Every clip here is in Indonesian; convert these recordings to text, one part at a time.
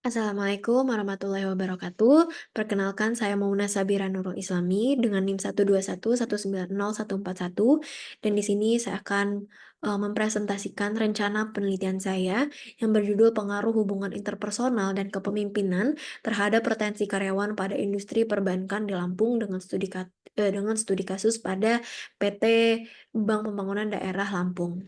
Assalamualaikum warahmatullahi wabarakatuh. Perkenalkan saya Mauna Sabira Nurul Islami dengan NIM 121190141 dan di sini saya akan mempresentasikan rencana penelitian saya yang berjudul Pengaruh Hubungan Interpersonal dan Kepemimpinan terhadap Retensi Karyawan pada Industri Perbankan di Lampung dengan studi kasus pada PT Bank Pembangunan Daerah Lampung.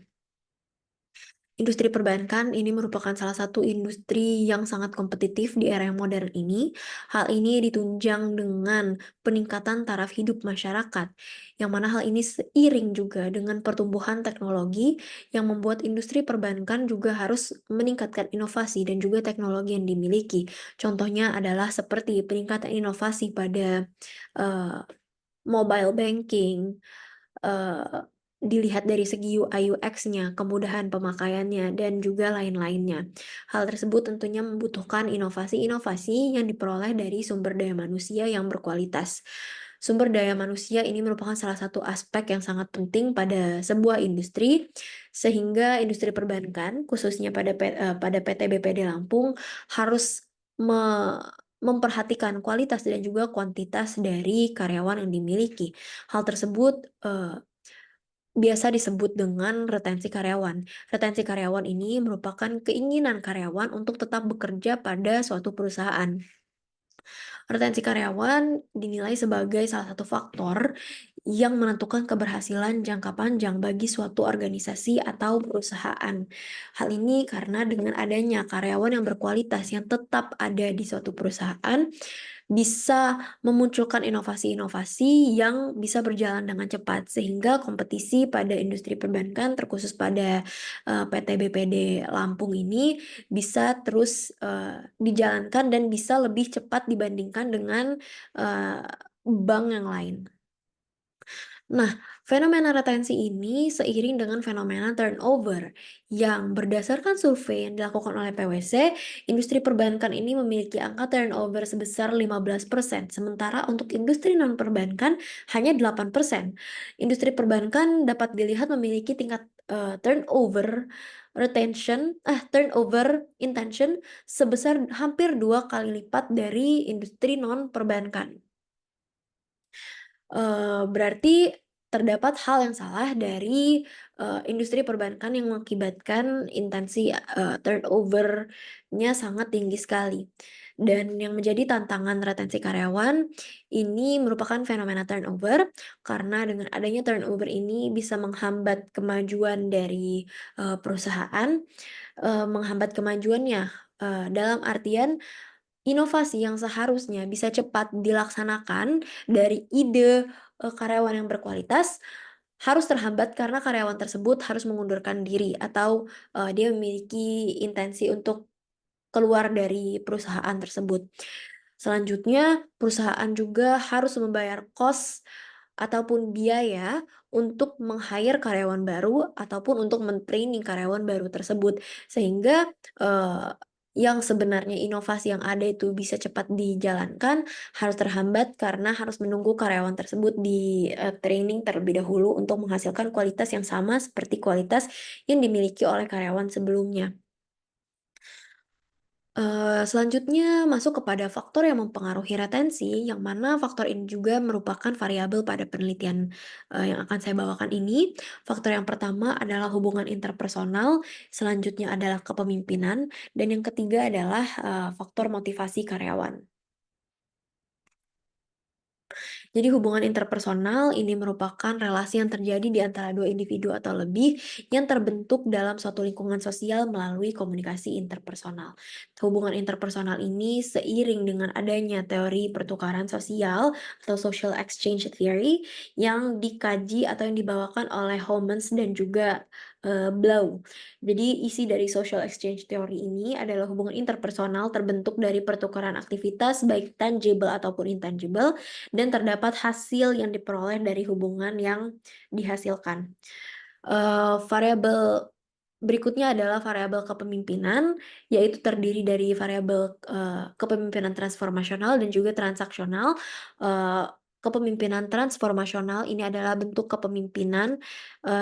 Industri perbankan ini merupakan salah satu industri yang sangat kompetitif di era yang modern ini. Hal ini ditunjang dengan peningkatan taraf hidup masyarakat, yang mana hal ini seiring juga dengan pertumbuhan teknologi yang membuat industri perbankan juga harus meningkatkan inovasi dan juga teknologi yang dimiliki. Contohnya adalah seperti peningkatan inovasi pada eh, mobile banking, eh, dilihat dari segi UI UX-nya, kemudahan pemakaiannya, dan juga lain-lainnya. Hal tersebut tentunya membutuhkan inovasi-inovasi yang diperoleh dari sumber daya manusia yang berkualitas. Sumber daya manusia ini merupakan salah satu aspek yang sangat penting pada sebuah industri, sehingga industri perbankan, khususnya pada PT BPD Lampung, harus memperhatikan kualitas dan juga kuantitas dari karyawan yang dimiliki. Hal tersebut biasa disebut dengan retensi karyawan. Retensi karyawan ini merupakan keinginan karyawan untuk tetap bekerja pada suatu perusahaan. Retensi karyawan dinilai sebagai salah satu faktor yang menentukan keberhasilan jangka panjang bagi suatu organisasi atau perusahaan. Hal ini karena dengan adanya karyawan yang berkualitas yang tetap ada di suatu perusahaan, bisa memunculkan inovasi-inovasi yang bisa berjalan dengan cepat sehingga kompetisi pada industri perbankan terkhusus pada PT BPD Lampung ini bisa terus dijalankan dan bisa lebih cepat dibandingkan dengan eh, bank yang lain. Nah, fenomena retensi ini seiring dengan fenomena turnover yang berdasarkan survei yang dilakukan oleh PwC, industri perbankan ini memiliki angka turnover sebesar 15%, sementara untuk industri non-perbankan hanya 8%. Industri perbankan dapat dilihat memiliki tingkat turnover intention sebesar hampir 2 kali lipat dari industri non-perbankan. Berarti terdapat hal yang salah dari industri perbankan yang mengakibatkan intensi turnover-nya sangat tinggi sekali. Dan yang menjadi tantangan retensi karyawan ini merupakan fenomena turnover, karena dengan adanya turnover ini bisa menghambat kemajuan dari perusahaan, menghambat kemajuannya dalam artian inovasi yang seharusnya bisa cepat dilaksanakan dari ide karyawan yang berkualitas harus terhambat karena karyawan tersebut harus mengundurkan diri atau dia memiliki intensi untuk keluar dari perusahaan tersebut. Selanjutnya, perusahaan juga harus membayar kos ataupun biaya untuk meng-hire karyawan baru ataupun untuk men-training karyawan baru tersebut. Sehingga yang sebenarnya inovasi yang ada itu bisa cepat dijalankan harus terhambat karena harus menunggu karyawan tersebut di training terlebih dahulu untuk menghasilkan kualitas yang sama seperti kualitas yang dimiliki oleh karyawan sebelumnya. Selanjutnya masuk kepada faktor yang mempengaruhi retensi, yang mana faktor ini juga merupakan variabel pada penelitian yang akan saya bawakan ini. Faktor yang pertama adalah hubungan interpersonal, selanjutnya adalah kepemimpinan, dan yang ketiga adalah faktor motivasi karyawan. Jadi hubungan interpersonal ini merupakan relasi yang terjadi di antara dua individu atau lebih yang terbentuk dalam suatu lingkungan sosial melalui komunikasi interpersonal. Hubungan interpersonal ini seiring dengan adanya teori pertukaran sosial atau social exchange theory yang dikaji atau yang dibawakan oleh Homans dan juga Blau. Jadi isi dari social exchange theory ini adalah hubungan interpersonal terbentuk dari pertukaran aktivitas baik tangible ataupun intangible dan terdapat hasil yang diperoleh dari hubungan yang dihasilkan. Variabel berikutnya adalah variabel kepemimpinan, yaitu terdiri dari variabel kepemimpinan transformasional dan juga transaksional. Kepemimpinan transformasional ini adalah bentuk kepemimpinan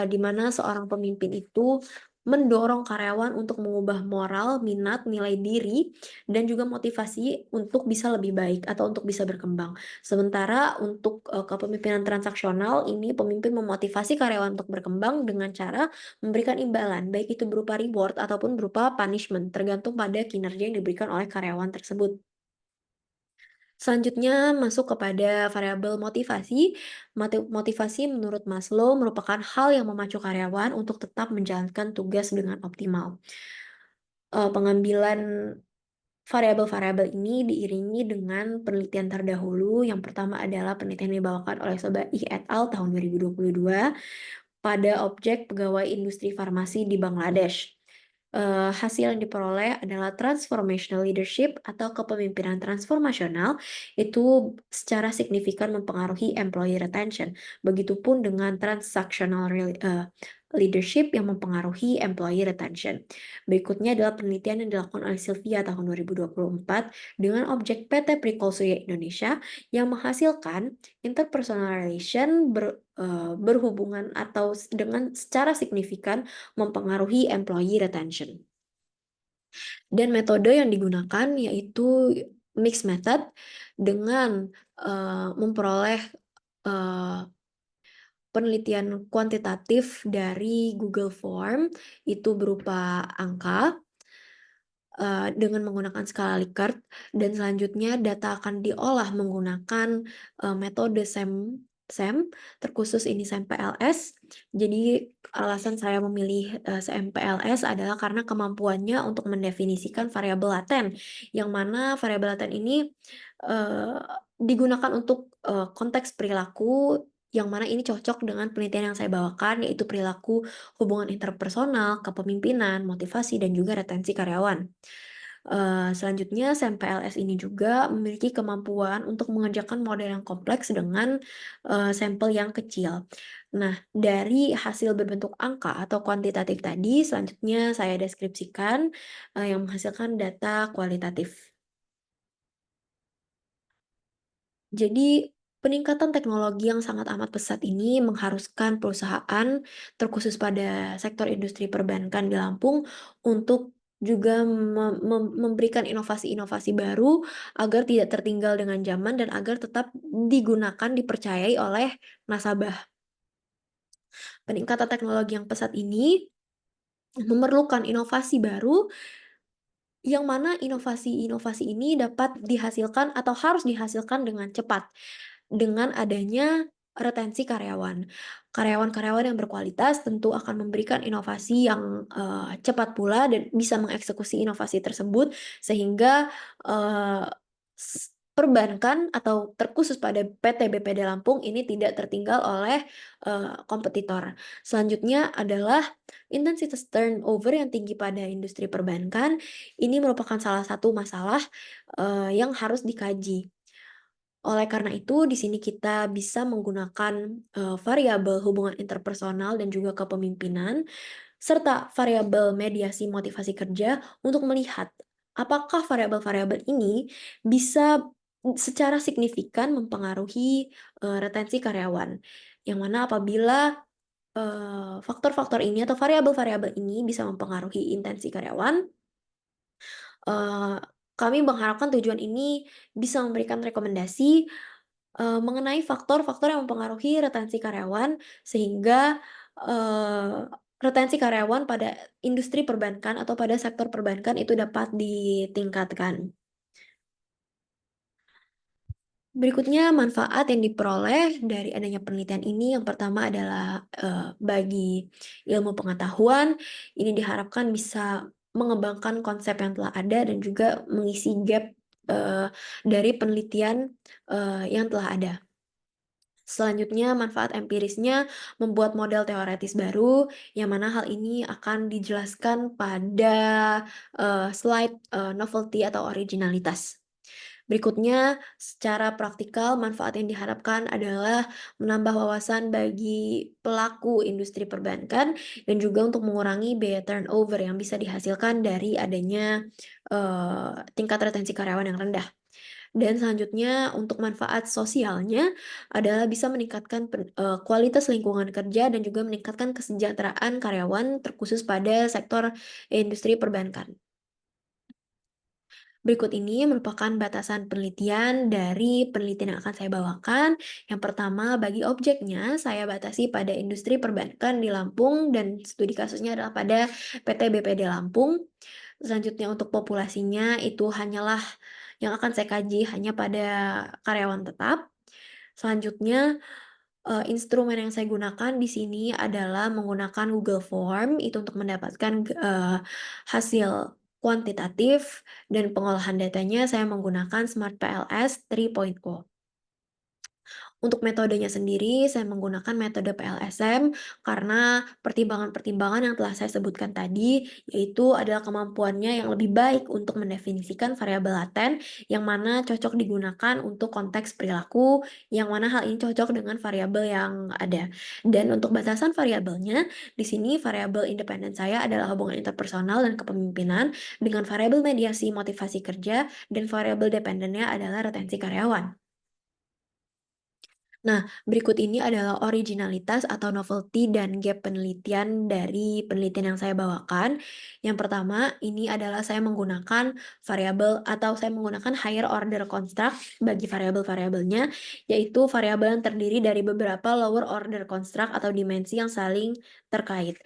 di mana seorang pemimpin itu mendorong karyawan untuk mengubah moral, minat, nilai diri, dan juga motivasi untuk bisa lebih baik atau untuk bisa berkembang. Sementara untuk, kepemimpinan transaksional ini pemimpin memotivasi karyawan untuk berkembang dengan cara memberikan imbalan, baik itu berupa reward ataupun berupa punishment, tergantung pada kinerja yang diberikan oleh karyawan tersebut. Selanjutnya masuk kepada variabel motivasi. Motivasi menurut Maslow merupakan hal yang memacu karyawan untuk tetap menjalankan tugas dengan optimal. Pengambilan variabel-variabel ini diiringi dengan penelitian terdahulu. Yang pertama adalah penelitian yang dibawakan oleh Sobaieh et al. Tahun 2022 pada objek pegawai industri farmasi di Bangladesh. Hasil yang diperoleh adalah transformational leadership atau kepemimpinan transformasional itu secara signifikan mempengaruhi employee retention. Begitupun dengan transactional leadership yang mempengaruhi employee retention. Berikutnya adalah penelitian yang dilakukan oleh Sylvia tahun 2024 dengan objek PT Prikol Surya Indonesia yang menghasilkan interpersonal relation berhubungan atau dengan secara signifikan mempengaruhi employee retention. Dan metode yang digunakan yaitu mixed method dengan memperoleh eh, penelitian kuantitatif dari Google Form itu berupa angka dengan menggunakan skala Likert, dan selanjutnya data akan diolah menggunakan metode SEM, terkhusus ini SEM-PLS. Jadi alasan saya memilih SEM-PLS adalah karena kemampuannya untuk mendefinisikan variabel laten, yang mana variabel laten ini eh, digunakan untuk konteks perilaku, yang mana ini cocok dengan penelitian yang saya bawakan, yaitu perilaku hubungan interpersonal, kepemimpinan, motivasi, dan juga retensi karyawan. Selanjutnya, SEM-PLS ini juga memiliki kemampuan untuk mengerjakan model yang kompleks dengan sampel yang kecil. Nah, dari hasil berbentuk angka atau kuantitatif tadi, selanjutnya saya deskripsikan yang menghasilkan data kualitatif. Jadi, peningkatan teknologi yang sangat amat pesat ini mengharuskan perusahaan, terkhusus pada sektor industri perbankan di Lampung, untuk juga memberikan inovasi-inovasi baru agar tidak tertinggal dengan zaman dan agar tetap digunakan, dipercayai oleh nasabah. Peningkatan teknologi yang pesat ini memerlukan inovasi baru yang mana inovasi-inovasi ini dapat dihasilkan atau harus dihasilkan dengan cepat, dengan adanya retensi karyawan. Karyawan-karyawan yang berkualitas tentu akan memberikan inovasi yang, cepat pula dan bisa mengeksekusi inovasi tersebut sehingga, eee, perbankan atau terkhusus pada PT BPD Lampung ini tidak tertinggal oleh, kompetitor. Selanjutnya adalah intensitas turnover yang tinggi pada industri perbankan, ini merupakan salah satu masalah, yang harus dikaji. Oleh karena itu, di sini kita bisa menggunakan, variabel hubungan interpersonal dan juga kepemimpinan, serta variabel mediasi motivasi kerja untuk melihat apakah variabel-variabel ini bisa secara signifikan mempengaruhi, retensi karyawan. Yang mana apabila faktor-faktor ini atau variabel-variabel ini bisa mempengaruhi intensi karyawan, eee, kami mengharapkan tujuan ini bisa memberikan rekomendasi, mengenai faktor-faktor yang mempengaruhi retensi karyawan sehingga, eee, retensi karyawan pada industri perbankan atau pada sektor perbankan itu dapat ditingkatkan. Berikutnya manfaat yang diperoleh dari adanya penelitian ini yang pertama adalah, bagi ilmu pengetahuan, ini diharapkan bisa mengembangkan konsep yang telah ada dan juga mengisi gap, dari penelitian, yang telah ada. Selanjutnya manfaat empirisnya membuat model teoretis baru, yang mana hal ini akan dijelaskan pada, slide, novelty atau originalitas. Berikutnya, secara praktikal manfaat yang diharapkan adalah menambah wawasan bagi pelaku industri perbankan dan juga untuk mengurangi biaya turnover yang bisa dihasilkan dari adanya tingkat retensi karyawan yang rendah. Dan selanjutnya untuk manfaat sosialnya adalah bisa meningkatkan kualitas lingkungan kerja dan juga meningkatkan kesejahteraan karyawan terkhusus pada sektor industri perbankan. Berikut ini merupakan batasan penelitian dari penelitian yang akan saya bawakan. Yang pertama, bagi objeknya saya batasi pada industri perbankan di Lampung dan studi kasusnya adalah pada PT BPD Lampung. Selanjutnya untuk populasinya itu hanyalah yang akan saya kaji hanya pada karyawan tetap. Selanjutnya, instrumen yang saya gunakan di sini adalah menggunakan Google Form, itu untuk mendapatkan hasil kuantitatif dan pengolahan datanya saya menggunakan Smart PLS 3.0. Untuk metodenya sendiri, saya menggunakan metode PLSM karena pertimbangan-pertimbangan yang telah saya sebutkan tadi, yaitu adalah kemampuannya yang lebih baik untuk mendefinisikan variabel laten, yang mana cocok digunakan untuk konteks perilaku, yang mana hal ini cocok dengan variabel yang ada. Dan untuk batasan variabelnya, di sini variabel independen saya adalah hubungan interpersonal dan kepemimpinan, dengan variabel mediasi motivasi kerja, dan variabel dependennya adalah retensi karyawan. Nah, berikut ini adalah originalitas atau novelty dan gap penelitian dari penelitian yang saya bawakan. Yang pertama, ini adalah saya menggunakan variabel atau saya menggunakan higher order construct bagi variabel-variabelnya, yaitu variabel yang terdiri dari beberapa lower order construct atau dimensi yang saling terkait.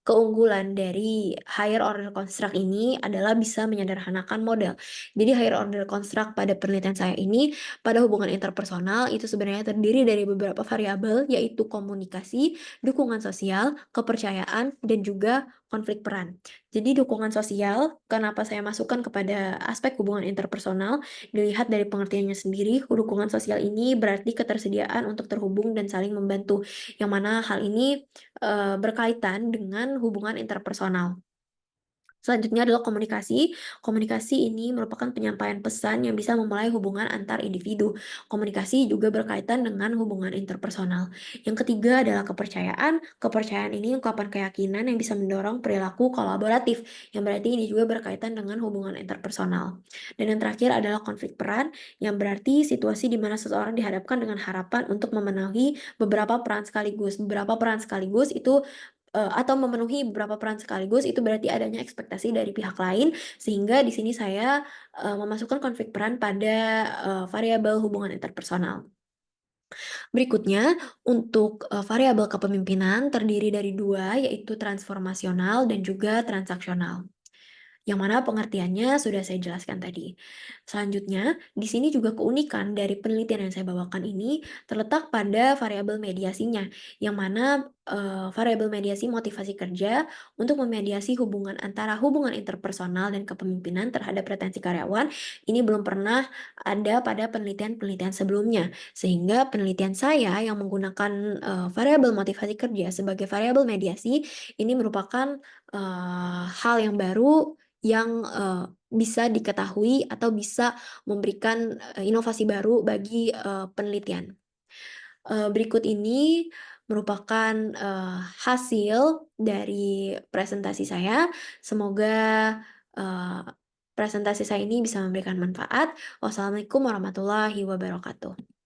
Keunggulan dari higher order construct ini adalah bisa menyederhanakan model. Jadi higher order construct pada penelitian saya ini pada hubungan interpersonal itu sebenarnya terdiri dari beberapa variabel, yaitu komunikasi, dukungan sosial, kepercayaan, dan juga konflik peran. Jadi dukungan sosial, kenapa saya masukkan kepada aspek hubungan interpersonal, dilihat dari pengertiannya sendiri, dukungan sosial ini berarti ketersediaan untuk terhubung dan saling membantu, yang mana hal ini berkaitan dengan hubungan interpersonal. Selanjutnya adalah komunikasi. Komunikasi ini merupakan penyampaian pesan yang bisa memulai hubungan antar individu. Komunikasi juga berkaitan dengan hubungan interpersonal. Yang ketiga adalah kepercayaan. Kepercayaan ini ungkapan keyakinan yang bisa mendorong perilaku kolaboratif, yang berarti ini juga berkaitan dengan hubungan interpersonal. Dan yang terakhir adalah konflik peran, yang berarti situasi di mana seseorang dihadapkan dengan harapan untuk memenuhi beberapa peran sekaligus. Beberapa peran sekaligus itu atau memenuhi beberapa peran sekaligus itu berarti adanya ekspektasi dari pihak lain, sehingga di sini saya, memasukkan konflik peran pada, variabel hubungan interpersonal. Berikutnya, untuk, variabel kepemimpinan terdiri dari 2 yaitu transformasional dan juga transaksional. Yang mana pengertiannya sudah saya jelaskan tadi. Selanjutnya, di sini juga keunikan dari penelitian yang saya bawakan ini terletak pada variabel mediasinya, yang mana variabel mediasi motivasi kerja untuk memediasi hubungan antara hubungan interpersonal dan kepemimpinan terhadap retensi karyawan ini belum pernah ada pada penelitian-penelitian sebelumnya. Sehingga penelitian saya yang menggunakan variabel motivasi kerja sebagai variabel mediasi ini merupakan hal yang baru yang, bisa diketahui atau bisa memberikan, inovasi baru bagi, penelitian. Berikut ini merupakan, hasil dari presentasi saya. Semoga, eee, presentasi saya ini bisa memberikan manfaat. Wassalamualaikum warahmatullahi wabarakatuh.